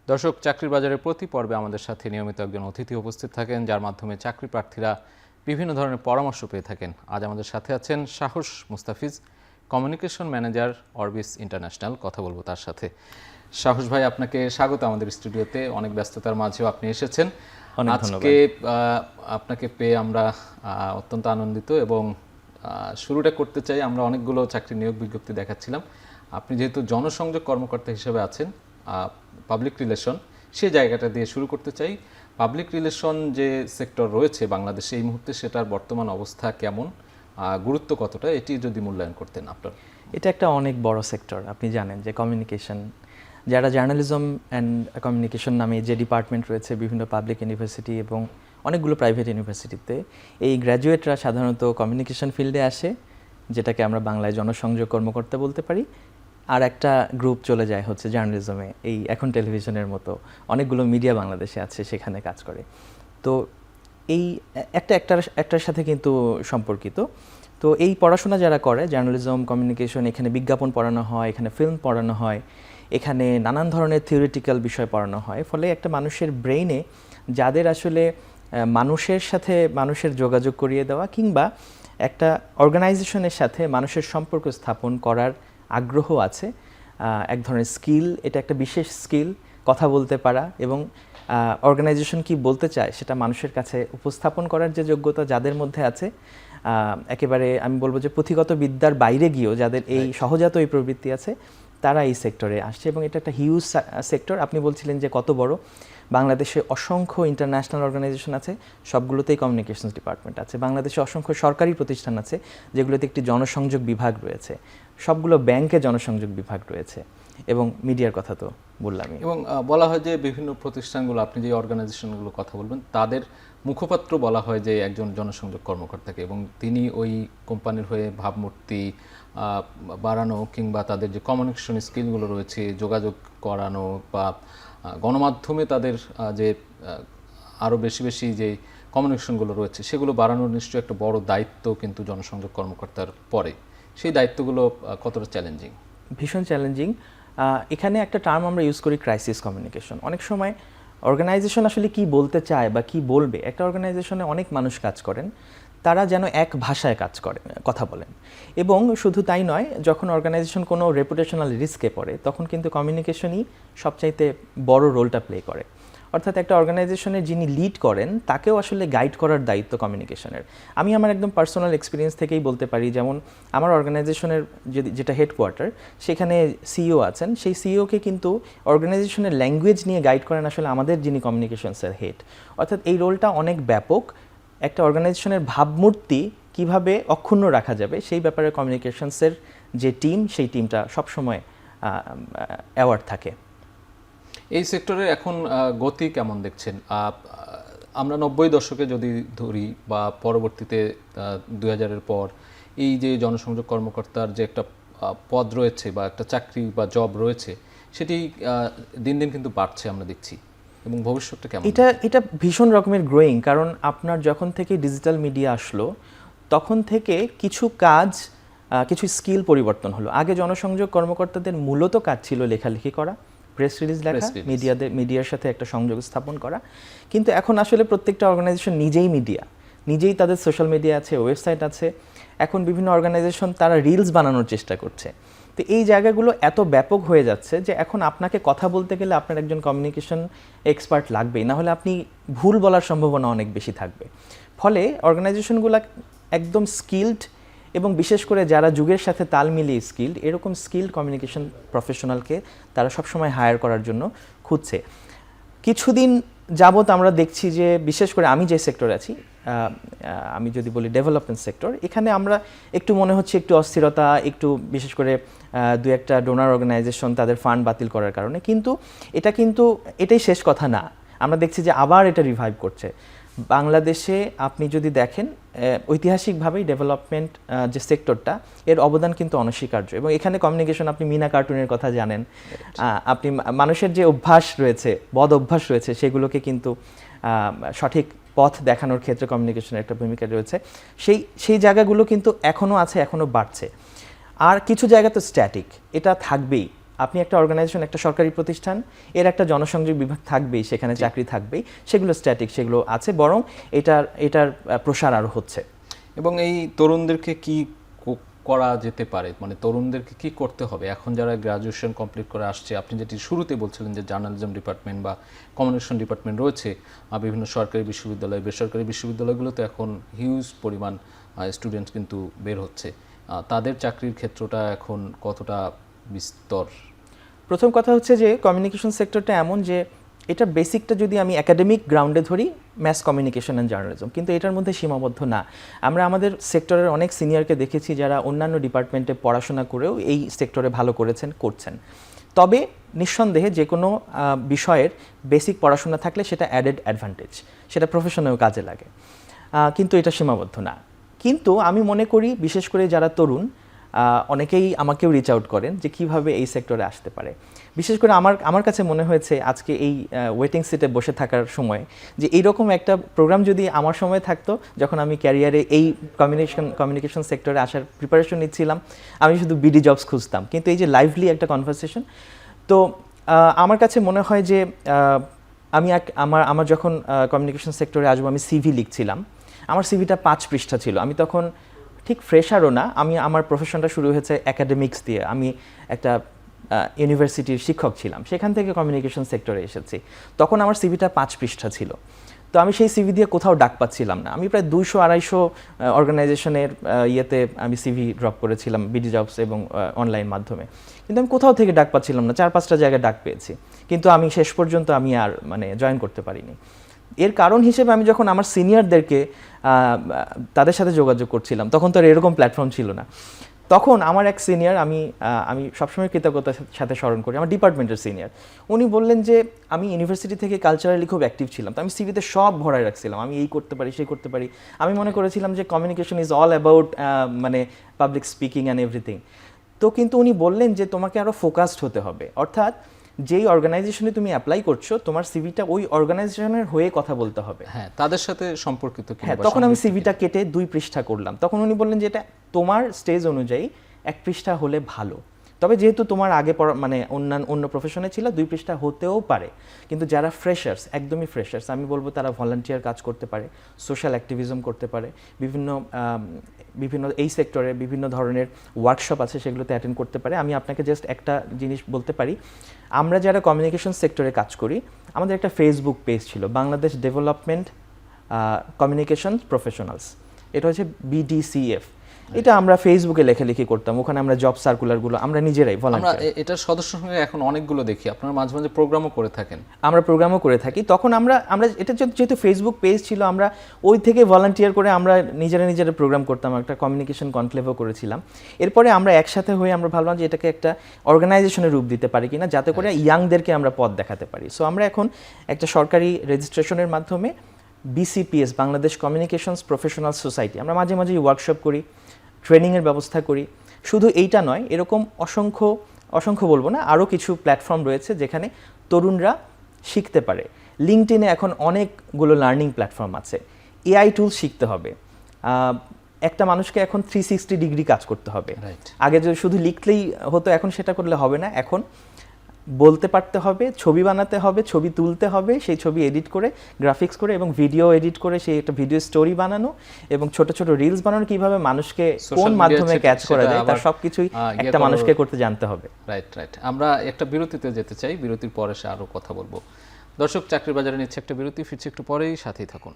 দর্শক, চাকরির বাজারের প্রতি পর্বে আমাদের সাথে নিয়মিত একজন অতিথি উপস্থিত থাকেন, যার মাধ্যমে চাকরি প্রার্থীরা বিভিন্ন ধরনের পরামর্শ পেয়ে থাকেন। আজ আমাদের সাথে আছেন সাহস Mustafiz, communication manager Orbis international. কথা বলবো তার সাথে। সাহস ভাই, আপনাকে স্বাগত আমাদের স্টুডিওতে। অনেক ব্যস্ততার মাঝেও আপনি এসেছেন। আজকে আপনাকে পেয়ে আমরা অত্যন্ত আনন্দিত এবং শুরুটা করতে চাই। আমরা অনেকগুলো চাকরি নিয়োগ বিজ্ঞপ্তি দেখাচ্ছিলাম। আপনি যেহেতু জনসংযোগ কর্মকর্তা হিসেবে আছেন, পাবলিক রিলেশন, সেই জায়গাটা দিয়ে শুরু করতে চাই। পাবলিক রিলেশন যে সেক্টর রয়েছে বাংলাদেশে এই মুহূর্তে, সেটার বর্তমান অবস্থা কেমন, গুরুত্ব কতটা, এটি যদি মূল্যায়ন করতেন আপনার। এটা একটা অনেক বড় সেক্টর। আপনি জানেন যে কমিউনিকেশন, যারা জার্নালিজম অ্যান্ড কমিউনিকেশন নামে যে ডিপার্টমেন্ট রয়েছে বিভিন্ন পাবলিক ইউনিভার্সিটি এবং অনেকগুলো প্রাইভেট ইউনিভার্সিটিতে, এই গ্র্যাজুয়েটরা সাধারণত কমিউনিকেশন ফিল্ডে আসে, যেটাকে আমরা বাংলায় জনসংযোগ কর্মকর্তা বলতে পারি। আর একটা গ্রুপ চলে যায় হচ্ছে জার্নালিজমে, এই এখন টেলিভিশনের মতো অনেকগুলো মিডিয়া বাংলাদেশে আছে, সেখানে কাজ করে। তো এই একটার সাথে কিন্তু সম্পর্কিত। তো এই পড়াশোনা যারা করে, জার্নালিজম, কমিউনিকেশন, এখানে বিজ্ঞাপন পড়ানো হয়, এখানে ফিল্ম পড়ানো হয়, এখানে নানান ধরনের থিওরিটিক্যাল বিষয় পড়ানো হয়। ফলে একটা মানুষের ব্রেইনে, যাদের আসলে মানুষের সাথে মানুষের যোগাযোগ করিয়ে দেওয়া কিংবা একটা অর্গানাইজেশনের সাথে মানুষের সম্পর্ক স্থাপন করার আগ্রহ আছে, এক ধরনের স্কিল, এটা একটা বিশেষ স্কিল, কথা বলতে পারা এবং অর্গানাইজেশন কি বলতে চায় সেটা মানুষের কাছে উপস্থাপন করার যে যোগ্যতা যাদের মধ্যে আছে, একেবারে আমি বলবো যে পুঁথিগত বিদ্যার বাইরে গিয়েও যাদের এই সহজাত এই প্রবৃত্তি আছে, তারা এই সেক্টরে আসছে এবং এটা একটা হিউজ সেক্টর। আপনি বলছিলেন যে কত বড়। বাংলাদেশে অসংখ্য ইন্টারন্যাশনাল অর্গানাইজেশন আছে, সবগুলোতেই কমিউনিকেশনস ডিপার্টমেন্ট আছে। বাংলাদেশে অসংখ্য সরকারি প্রতিষ্ঠান আছে, যেগুলোতে একটি জনসংযোগ বিভাগ রয়েছে। সবগুলো ব্যাংকে জনসংযোগ বিভাগ রয়েছে এবং মিডিয়ার কথা তো বললামই। এবং বলা হয় যে বিভিন্ন প্রতিষ্ঠানগুলো, আপনি যে অর্গানাইজেশনগুলো কথা বলবেন, তাদের মুখপাত্র বলা হয় যে একজন জনসংযোগ কর্মকর্তাকে, এবং তিনি ওই কোম্পানির হয়ে ভাবমূর্তি বাড়ানো কিংবা তাদের যে কমিউনিকেশন স্কিলগুলো রয়েছে, যোগাযোগ করানো বা গণমাধ্যমে তাদের যে আরও বেশি বেশি যে কমিউনিকেশনগুলো রয়েছে সেগুলো বাড়ানোর নিশ্চয়ই একটা বড় দায়িত্ব কিন্তু জনসংযোগ কর্মকর্তার পরে। সেই দায়িত্বগুলো কতটা চ্যালেঞ্জিং? ভীষণ চ্যালেঞ্জিং। এখানে একটা টার্ম আমরা ইউজ করি, ক্রাইসিস কমিউনিকেশন। অনেক সময় অর্গানাইজেশন আসলে কি বলতে চায় বা কি বলবে, একটা অর্গানাইজেশনে অনেক মানুষ কাজ করেন, তারা যেন এক ভাষায় কাজ করে, কথা বলেন। এবং শুধু তাই নয়, যখন অর্গানাইজেশন কোনো রেপুটেশনাল রিস্কে পড়ে, তখন কিন্তু কমিউনিকেশনই সবচাইতে বড় রোলটা প্লে করে। অর্থাৎ একটা অর্গানাইজেশনের যিনি লিড করেন, তাকেও আসলে গাইড করার দায়িত্ব কমিউনিকেশনের। আমি আমার একদম পার্সোনাল এক্সপিরিয়েন্স থেকেই বলতে পারি, যেমন আমার অর্গানাইজেশনের যেটা হেডকোয়ার্টার, সেখানে সিইও আছেন। সেই সিইওকে কিন্তু অর্গানাইজেশনের ল্যাঙ্গুয়েজ নিয়ে গাইড করেন আসলে আমাদের যিনি কমিউনিকেশনসের হেড। অর্থাৎ এই রোলটা অনেক ব্যাপক। একটা অর্গানাইজেশনের ভাবমূর্তি কিভাবে অক্ষুণ্ণ রাখা যাবে, সেই ব্যাপারে কমিউনিকেশনসের যে টিম, সেই টিমটা সবসময় অ্যাওয়ার্ড থাকে। এই সেক্টরে এখন গতি কেমন দেখছেন? আমরা 90 দশকে যদি ধরি বা পরবর্তীতে 2000-এর পর, এই যে জনসংযোগ কর্মকর্তার যে একটা পদ রয়েছে বা একটা চাকরি বা জব রয়েছে, সেটি দিন দিন কিন্তু বাড়ছে আমরা দেখছি। এবং ভবিষ্যৎটা কেমন? এটা ভীষণ রকমের গ্রোয়িং। কারণ আপনার যখন থেকে ডিজিটাল মিডিয়া আসলো, তখন থেকে কিছু কাজ, কিছু স্কিল পরিবর্তন হলো। আগে জনসংযোগ কর্মকর্তাদের মূলত কাজ ছিল লেখালেখি করা, প্রেস রিলিজ লেখা, মিডিয়ার সাথে একটা সংযোগ স্থাপন করা। কিন্তু এখন আসলে প্রত্যেকটা অর্গানাইজেশন নিজেই মিডিয়া, নিজেই তাদের সোশ্যাল মিডিয়া আছে, ওয়েবসাইট আছে। এখন বিভিন্ন অর্গানাইজেশন তারা রিলস বানানোর চেষ্টা করছে। তো এই জায়গাগুলো এত ব্যাপক হয়ে যাচ্ছে যে এখন আপনাকে কথা বলতে গেলে আপনার একজন কমিউনিকেশন এক্সপার্ট লাগবেই, না হলে আপনি ভুল বলার সম্ভাবনা অনেক বেশি থাকবে। ফলে অর্গানাইজেশনগুলো একদম স্কিলড এবং বিশেষ করে যারা যুগের সাথে তাল মিলিয়ে স্কিলড, এরকম স্কিলড কমিউনিকেশন প্রফেশনালকে তারা সবসময় হায়ার করার জন্য খুঁজছে। কিছুদিন যাবত আমরা দেখছি যে বিশেষ করে আমি যে সেক্টরে আছি, আমি যদি বলি ডেভেলপমেন্ট সেক্টর, এখানে আমরা একটু মনে হচ্ছে একটু অস্থিরতা, একটু বিশেষ করে দু একটা ডোনার অর্গানাইজেশন তাদের ফান্ড বাতিল করার কারণে। কিন্তু এটাই শেষ কথা না। আমরা দেখছি যে আবার এটা রিভাইভ করছে। বাংলাদেশে আপনি যদি দেখেন, ঐতিহাসিকভাবেই ডেভেলপমেন্ট যে সেক্টরটা, এর অবদান কিন্তু অনস্বীকার্য। এবং এখানে কমিউনিকেশন, আপনি মিনা কার্টুনের কথা জানেন, আপনি মানুষের যে অভ্যাস রয়েছে, বদ অভ্যাস রয়েছে, সেগুলোকে কিন্তু সঠিক পথ দেখানোর ক্ষেত্রে কমিউনিকেশনের একটা ভূমিকা রয়েছে। সেই জায়গাগুলো কিন্তু এখনও আছে, এখনও বাড়ছে। আর কিছু জায়গা তো স্ট্যাটিক, এটা থাকবেই। আপনি একটা অর্গানাইজেশন, একটা সরকারি প্রতিষ্ঠান, এর একটা জনসংযোগ বিভাগ থাকবেই, সেখানে চাকরি থাকবেই, সেগুলো স্ট্যাটিক, সেগুলো আছে, বরং এটার প্রসার আরও হচ্ছে। এবং এই তরুণদেরকে কি করা যেতে পারে, মানে তরুণদেরকে কি করতে হবে এখন যারা গ্রাজুয়েশন কমপ্লিট করে আসছে? আপনি যেটি শুরুতে বলছিলেন যে জার্নালিজম ডিপার্টমেন্ট বা কমিউনিকেশন ডিপার্টমেন্ট রয়েছে বিভিন্ন সরকারি বিশ্ববিদ্যালয়, বেসরকারি বিশ্ববিদ্যালয়গুলোতে এখন হিউজ পরিমাণ স্টুডেন্ট কিন্তু বের হচ্ছে, তাদের চাকরির ক্ষেত্রটা এখন কতটা বিস্তর? প্রথম কথা হচ্ছে যে কমিউনিকেশন সেক্টরটা এমন যে এটা বেসিকটা যদি আমি একাডেমিক গ্রাউন্ডে ধরি, ম্যাস কমিউনিকেশন অ্যান্ড জার্নালিজম, কিন্তু এটার মধ্যে সীমাবদ্ধ না। আমরা আমাদের সেক্টরের অনেক সিনিয়রকে দেখেছি যারা অন্যান্য ডিপার্টমেন্টে পড়াশোনা করেও এই সেক্টরে ভালো করছেন। তবে নিঃসন্দেহে যে কোনো বিষয়ের বেসিক পড়াশোনা থাকলে সেটা অ্যাডেড অ্যাডভান্টেজ, সেটা প্রফেশনেও কাজে লাগে, কিন্তু এটা সীমাবদ্ধ না। কিন্তু আমি মনে করি বিশেষ করে যারা তরুণ, অনেকেই আমাকেও রিচ আউট করেন যে কিভাবে এই সেক্টরে আসতে পারে। বিশেষ করে আমার কাছে মনে হয়েছে আজকে এই ওয়েটিং সিটে বসে থাকার সময় যে এইরকম একটা প্রোগ্রাম যদি আমার সময় থাকতো, যখন আমি ক্যারিয়ারে এই কমিউনিকেশন সেক্টরে আসার প্রিপারেশন নিচ্ছিলাম, আমি শুধু বিডি জবস খুঁজতাম, কিন্তু এই যে লাইভলি একটা কনভারসেশন। তো আমার কাছে মনে হয় যে আমি আমার যখন কমিউনিকেশন সেক্টরে আসবো, আমি সিভি লিখছিলাম, আমার সিভিটা 5 পৃষ্ঠা ছিল। আমি তখন ঠিক ফ্রেশারও না, আমার প্রফেশনটা শুরু হয়েছে একাডেমিক্স দিয়ে। আমি একটা ইউনিভার্সিটির শিক্ষক ছিলাম, সেখান থেকে কমিউনিকেশন সেক্টরে এসেছি। তখন আমার সিভিটা 5 পৃষ্ঠা ছিল। তো আমি সেই সিভি দিয়ে কোথাও ডাক পাচ্ছিলাম না। আমি প্রায় 200-250 অর্গানাইজেশনের ইয়েতে আমি সিভি ড্রপ করেছিলাম, বিডি জবস এবং অনলাইন মাধ্যমে, কিন্তু আমি কোথাও থেকে ডাক পাচ্ছিলাম না। 4-5টা জায়গায় ডাক পেয়েছি, কিন্তু আমি শেষ পর্যন্ত আর জয়েন করতে পারিনি। এর কারণ হিসেবে আমি যখন আমার সিনিয়রদেরকে তাদের সাথে যোগাযোগ করছিলাম, তখন তো আর এরকম প্ল্যাটফর্ম ছিল না। তখন আমার এক সিনিয়র, আমি সবসময় কৃতজ্ঞতার সাথে স্মরণ করি, আমার ডিপার্টমেন্টের সিনিয়র, উনি বললেন যে আমি ইউনিভার্সিটি থেকে কালচারালি খুব অ্যাক্টিভ ছিলাম, তো আমি সিভিতে সব ভরায় রাখছিলাম, আমি এই করতে পারি, সেই করতে পারি। আমি মনে করেছিলাম যে communication is all about public speaking and everything. তো কিন্তু উনি বললেন যে তোমাকে আরও ফোকাসড হতে হবে, অর্থাৎ যেই অর্গানাইজেশনে তুমি অ্যাপ্লাই করছো, তোমার সিভিটা ওই অর্গানাইজেশনের হয়ে কথা বলতে হবে। হ্যাঁ, তাদের সাথে সম্পর্কিত। হ্যাঁ, তখন আমি সিভিটা কেটে 2 পৃষ্ঠা করলাম। তখন উনি বললেন যে এটা তোমার স্টেজ অনুযায়ী 1 পৃষ্ঠা হলে ভালো, তবে যেহেতু তোমার আগে অন্য প্রফেশনে ছিল, 2 পৃষ্ঠা হতেও পারে। কিন্তু যারা ফ্রেশার্স, একদমই ফ্রেশার্স, আমি বলবো তারা ভলান্টিয়ার কাজ করতে পারে, সোশ্যাল অ্যাক্টিভিজম করতে পারে, বিভিন্ন এই সেক্টরে বিভিন্ন ধরনের ওয়ার্কশপ আছে, সেগুলোতে অ্যাটেন্ড করতে পারে। আমি আপনাকে জাস্ট একটা জিনিস বলতে পারি, আমরা যারা কমিউনিকেশন সেক্টরে কাজ করি, আমাদের একটা ফেসবুক পেজ ছিল, বাংলাদেশ ডেভেলপমেন্ট কমিউনিকেশন প্রফেশনালস, এটা হচ্ছে BDCF। এটা আমরা ফেসবুকে লেখালেখি করতাম, ওখানে আমরা জব সার্কুলারগুলো আমরা নিজেরাই ভলান্টিয়ার। আমরা এটার সদস্য সঙ্গে এখন অনেকগুলো দেখি, আপনারা মাঝে মাঝে প্রোগ্রামও করে থাকেন। আমরা প্রোগ্রামও করে থাকি। তখন আমরা এটা যেহেতু ফেসবুক পেজ ছিল, আমরা ওই থেকে ভলান্টিয়ার করে আমরা নিজেরা প্রোগ্রাম করতাম, একটা কমিউনিকেশন কনক্লেভও করেছিলাম। এরপরে আমরা একসাথে হয়ে আমরা ভাবলাম যে এটাকে একটা অর্গানাইজেশনের রূপ দিতে পারি কিনা, যাতে করে ইয়াংদেরকে আমরা পথ দেখাতে পারি। সো আমরা এখন একটা সরকারি রেজিস্ট্রেশনের মাধ্যমে BCPS, Bangladesh communications professional society, আমরা মাঝে মাঝে ওয়ার্কশপ করি, ট্রেনিংয়ের ব্যবস্থা করি। শুধু এইটা নয়, এরকম অসংখ্য বলবো না, আরও কিছু প্ল্যাটফর্ম রয়েছে যেখানে তরুণরা শিখতে পারে। লিঙ্কডইনে এখন অনেকগুলো লার্নিং প্ল্যাটফর্ম আছে। AI টুলস শিখতে হবে। একটা মানুষকে এখন 360 ডিগ্রি কাজ করতে হবে। আগে যদি শুধু লিখলেই হতো, এখন সেটা করলে হবে না। এখন বলতে পারতে হবে, ছবি বানাতে হবে, ছবি তুলতে হবে, সেই ছবি এডিট করে, গ্রাফিক্স করে এবং ভিডিও এডিট করে সেই একটা ভিডিও স্টোরি বানানো এবং ছোট ছোট রিলস বানানো, কিভাবে মানুষকে কোন মাধ্যমে ক্যাচ করা যায়, তার সবকিছুই একটা মানুষকে করতে জানতে হবে। রাইট। আমরা একটা বিরতিতে যেতে চাই, বিরতির পরে সে আরও কথা বলবো। দর্শক, চাকরির বাজারে নিচ্ছে একটা বিরতি, ফিরছি একটু পরেই, সাথেই থাকুন।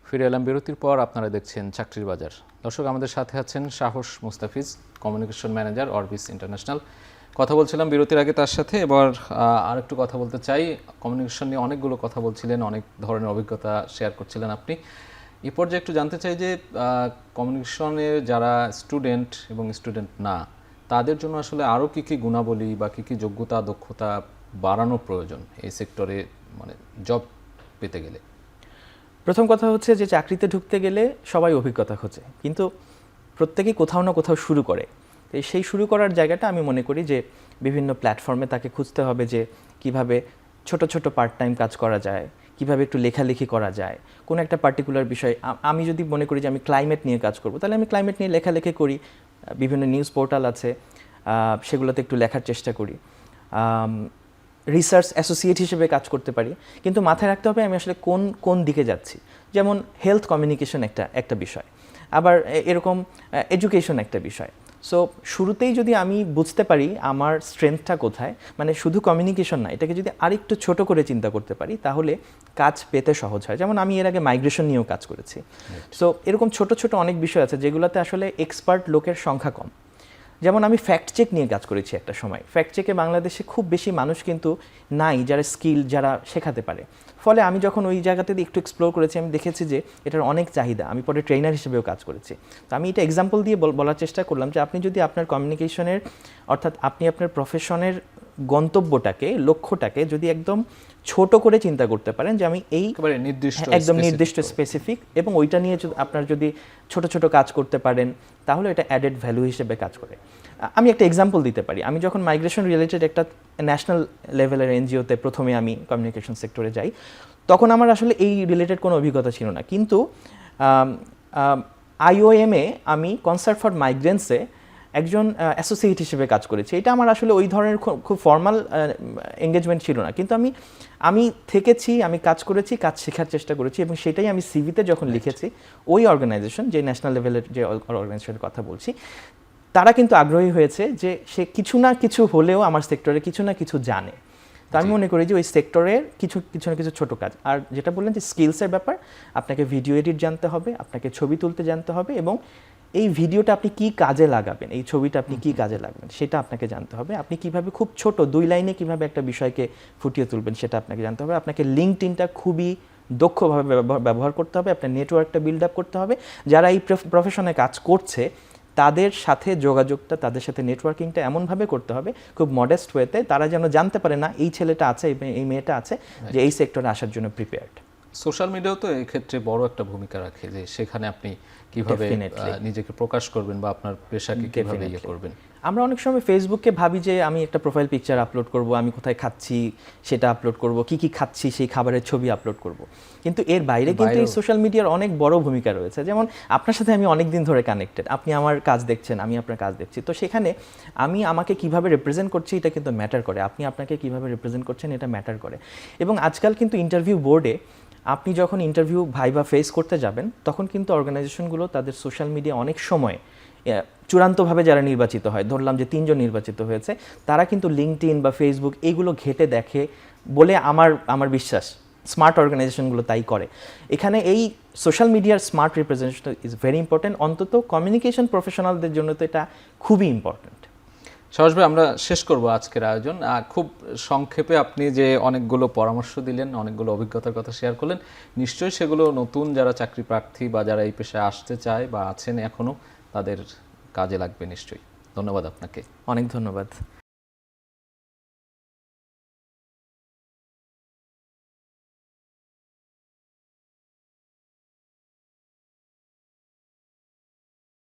ফিরে এলাম বিরতির পর, আপনারা দেখছেন চাকরির বাজার। দর্শক, আমাদের সাথে আছেন সাহস Mustafiz, communication manager, Orbis international. কথা বলছিলাম বিরতির আগে তার সাথে, এবার আরেকটু কথা বলতে চাই। কমিউনিকেশন নিয়ে অনেকগুলো কথা বলছিলেন, অনেক ধরনের অভিজ্ঞতা শেয়ার করছিলেন আপনি। এই পর্যায়ে একটু জানতে চাই যে কমিউনিকেশনের যারা স্টুডেন্ট এবং স্টুডেন্ট না, তাদের জন্য আসলে আরও কী কী গুণাবলী বা কী কী যোগ্যতা দক্ষতা বাড়ানো প্রয়োজন এই সেক্টরে, মানে জব পেতে গেলে? প্রথম কথা হচ্ছে যে চাকরিতে ঢুকতে গেলে সবাই অভিজ্ঞতা খোঁজে, কিন্তু প্রত্যেকেই কোথাও না কোথাও শুরু করে। তো সেই শুরু করার জায়গাটা আমি মনে করি যে বিভিন্ন প্ল্যাটফর্মে তাকে খুঁজতে হবে যে কিভাবে ছোট ছোট পার্ট টাইম কাজ করা যায়, কিভাবে একটু লেখালেখি করা যায়, কোনো একটা পার্টিকুলার বিষয়। আমি যদি মনে করি যে আমি ক্লাইমেট নিয়ে কাজ করব, তাহলে আমি ক্লাইমেট নিয়ে লেখালেখি করি, বিভিন্ন নিউজ পোর্টাল আছে সেগুলোতে একটু লেখার চেষ্টা করি, রিসার্চ অ্যাসোসিয়েট হিসেবে কাজ করতে পারি। কিন্তু মাথায় রাখতে হবে আমি আসলে কোন কোন দিকে যাচ্ছি। যেমন হেলথ কমিউনিকেশন একটা বিষয়, আবার এরকম এডুকেশন একটা বিষয়। সো শুরুতেই যদি আমি বুঝতে পারি আমার স্ট্রেংথটা কোথায়, মানে শুধু কমিউনিকেশন না, এটাকে যদি আরেকটু ছোট করে চিন্তা করতে পারি, তাহলে কাজ পেতে সহজ হয়। যেমন আমি এর আগে মাইগ্রেশন নিয়েও কাজ করেছি। সো এরকম ছোট ছোট অনেক বিষয় আছে যেগুলোতে আসলে এক্সপার্ট লোকের সংখ্যা কম। যেমন আমি ফ্যাক্ট চেক নিয়ে কাজ করেছি একটা সময়। ফ্যাক্ট চেকে বাংলাদেশে খুব বেশি মানুষ কিন্তু নাই যারা স্কিল, যারা শেখাতে পারে। ফলে আমি যখন ওই জায়গাতে একটু এক্সপ্লোর করেছি, আমি দেখেছি যে এটার অনেক চাহিদা। আমি পরে ট্রেনার হিসেবেও কাজ করেছি। তো আমি এটা এক্সাম্পল দিয়ে বলার চেষ্টা করলাম যে আপনি যদি আপনার কমিউনিকেশনের, অর্থাৎ আপনি আপনার প্রফেশনের গন্তব্যটাকে, লক্ষ্যটাকে যদি একদম ছোট করে চিন্তা করতে পারেন যে আমি এই একদম নির্দিষ্ট স্পেসিফিক, এবং ওইটা নিয়ে আপনার যদি ছোট ছোট কাজ করতে পারেন, তাহলে এটা অ্যাডেড ভ্যালু হিসেবে কাজ করে। আমি একটা এক্সাম্পল দিতে পারি। আমি যখন মাইগ্রেশন রিলেটেড একটা ন্যাশনাল লেভেলের এনজিওতে প্রথমে আমি কমিউনিকেশন সেক্টরে যাই, তখন আমার আসলে এই রিলেটেড কোনো অভিজ্ঞতা ছিল না। কিন্তু IOM-এ আমি কনসার্ট ফর মাইগ্রেন্টসে একজন অ্যাসোসিয়েট হিসেবে কাজ করেছি। এটা আমার আসলে ওই ধরনের খুব ফর্মাল এঙ্গেজমেন্ট ছিল না, কিন্তু আমি থেকেছি, আমি কাজ করেছি, কাজ শেখার চেষ্টা করেছি, এবং সেটাই আমি সিভিতে যখন লিখেছি, ওই অর্গানাইজেশন, যে ন্যাশনাল লেভেলের যে অর্গানাইজেশনের কথা বলছি, তারা কিন্তু আগ্রহী হয়েছে যে সে কিছু না কিছু হলেও আমার সেক্টরে কিছু না কিছু জানে। তো আমি মনে করি যে ওই সেক্টরের কিছু না কিছু ছোট কাজ। আর যেটা বললেন যে স্কিলসের ব্যাপার, আপনাকে ভিডিও এডিট জানতে হবে, আপনাকে ছবি তুলতে জানতে হবে, এবং এই ভিডিওটা আপনি কি কাজে লাগাবেন, এই ছবিটা আপনি কি কাজে লাগাবেন, সেটা আপনাকে জানতে হবে। আপনি কিভাবে খুব ছোট 2 লাইনে কিভাবে একটা বিষয়কে ফুটিয়ে তুলবেন, সেটা আপনাকে জানতে হবে। আপনাকে লিঙ্কডইনটা খুবই দক্ষভাবে ব্যবহার করতে হবে, আপনার নেটওয়ার্কটা বিল্ড আপ করতে হবে। যারা এই প্রফেশনে কাজ করছে তাদের সাথে যোগাযোগটা, তাদের সাথে নেটওয়ার্কিংটা এমনভাবে করতে হবে, খুব মডেস্ট ওয়েতে, তারা যেন জানতে পারে না এই ছেলেটা আছে, এই মেয়েটা আছে, যে এই সেক্টরে আসার জন্য প্রিপেয়ার্ড। সোশ্যাল মিডিয়াও তো এই ক্ষেত্রে বড় একটা ভূমিকা রাখে, যে সেখানে আপনি কিভাবে নিজেকে প্রকাশ করবেন বা আপনার পেশাকে কিভাবে ইয়ে করবেন। আমরা অনেক সময় ফেসবুকে ভাবি যে আমি একটা প্রোফাইল পিকচার আপলোড করব, আমি কোথায় খাচ্ছি সেটা আপলোড করব, কি খাচ্ছি সেই খাবারের ছবি আপলোড করব। কিন্তু এর বাইরে কিন্তু এই সোশ্যাল মিডিয়ার অনেক বড় ভূমিকা রয়েছে। যেমন আপনার সাথে আমি অনেক দিন ধরে কানেক্টেড, আপনি আমার কাজ দেখছেন, আমি আপনার কাজ দেখছি। তো সেখানে আমি আমাকে কিভাবে রিপ্রেজেন্ট করছি এটা কিন্তু ম্যাটার করে, আপনি আপনাকে কিভাবে রিপ্রেজেন্ট করছেন এটা ম্যাটার করে। এবং আজকাল কিন্তু ইন্টারভিউ বোর্ডে আপনি যখন ইন্টারভিউ ভাইবা ফেস করতে যাবেন, তখন কিন্তু অর্গানাইজেশনগুলো তাদের সোশ্যাল মিডিয়া অনেক সময় চূড়ান্তভাবে যারা নির্বাচিত হয়, ধরলাম যে 3 জন নির্বাচিত হয়েছে, তারা কিন্তু লিঙ্কডইন বা ফেসবুক এইগুলো ঘেটে দেখে বলে আমার বিশ্বাস স্মার্ট অর্গানাইজেশনগুলো তাই করে। এখানে এই সোশ্যাল মিডিয়ার smart representation is very important. অন্তত কমিউনিকেশন প্রফেশনালদের জন্য তো এটা খুবই ইম্পর্টেন্ট। সাহস ভাই, আমরা শেষ করব আজকের আয়োজন। খুব সংক্ষেপে আপনি যে অনেকগুলো পরামর্শ দিলেন, অনেকগুলো অভিজ্ঞতার কথা শেয়ার করলেন, নিশ্চয়ই সেগুলো নতুন যারা চাকরি প্রার্থী বা যারা এই পেশায় আসতে চায় বা আছেন এখনও, তাদের কাজে লাগবে নিশ্চয়ই। ধন্যবাদ আপনাকে। অনেক ধন্যবাদ।